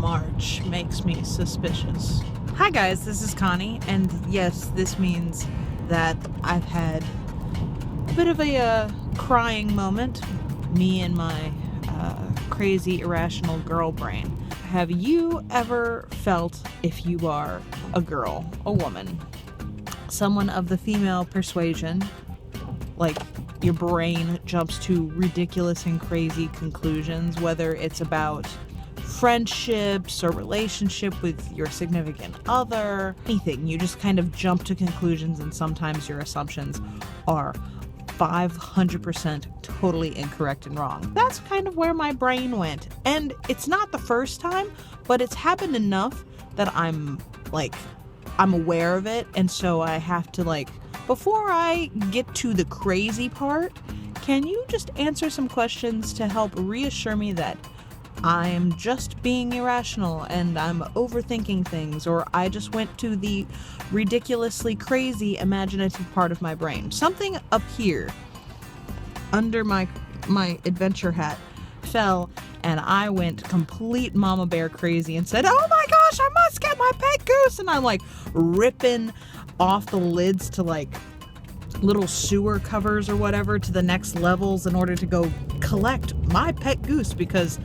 March makes me suspicious. Hi guys, this is Connie, and yes, this means that I've had a bit of a crying moment, me and my crazy irrational girl brain. Have you ever felt, if you are a girl, a woman, someone of the female persuasion, like your brain jumps to ridiculous and crazy conclusions, whether it's about friendships or relationship with your significant other, anything. You just kind of jump to conclusions, and sometimes your assumptions are 500% totally incorrect and wrong. That's kind of where my brain went. And it's not the first time, but it's happened enough that I'm aware of it. And so I have to, before I get to the crazy part, can you just answer some questions to help reassure me that I'm just being irrational and I'm overthinking things, or I just went to the ridiculously crazy imaginative part of my brain. Something up here under my adventure hat fell, and I went complete mama bear crazy and said, "Oh my gosh, I must get my pet goose!" And I'm ripping off the lids to little sewer covers or whatever to the next levels in order to go collect my pet goose, because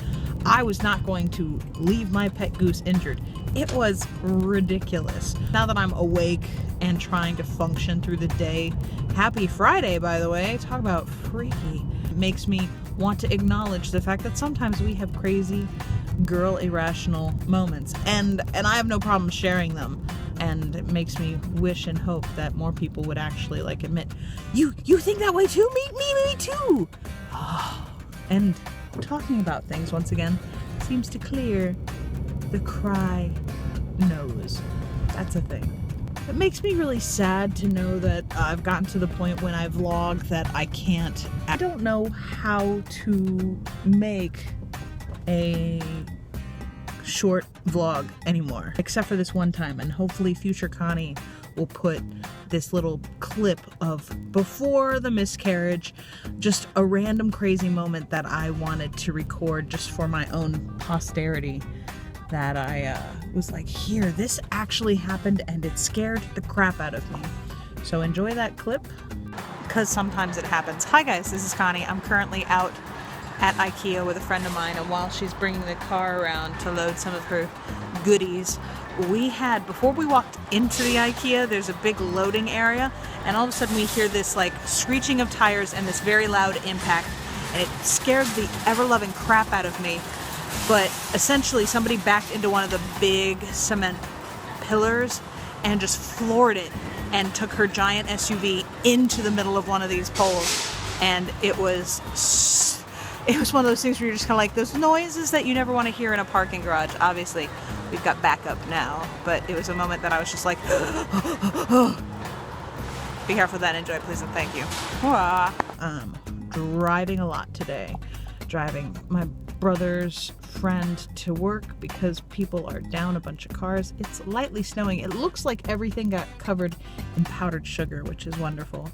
I was not going to leave my pet goose injured. It was ridiculous. Now that I'm awake and trying to function through the day, happy Friday, by the way, talk about freaky. It makes me want to acknowledge the fact that sometimes we have crazy girl irrational moments, and I have no problem sharing them. And it makes me wish and hope that more people would actually admit, you think that way too? Me too. And talking about things once again seems to clear the cry nose. That's a thing. It makes me really sad to know that I've gotten to the point when I vlog that I don't know how to make a short vlog anymore, except for this one time, and hopefully future Connie will put this little clip of before the miscarriage, just a random crazy moment that I wanted to record just for my own posterity, that I was here, this actually happened and it scared the crap out of me. So enjoy that clip, because sometimes it happens. Hi guys, this is Connie. I'm currently out at IKEA with a friend of mine, and while she's bringing the car around to load some of her goodies, before we walked into the IKEA, there's a big loading area, and all of a sudden we hear this screeching of tires and this very loud impact, and it scared the ever-loving crap out of me. But essentially somebody backed into one of the big cement pillars and just floored it and took her giant SUV into the middle of one of these poles, and it was one of those things where you're just those noises that you never want to hear in a parking garage. Obviously, we've got backup now, but it was a moment that I was just be careful with that, enjoy, please, and thank you. Driving a lot today. Driving my brother's friend to work because people are down a bunch of cars. It's lightly snowing. It looks like everything got covered in powdered sugar, which is wonderful.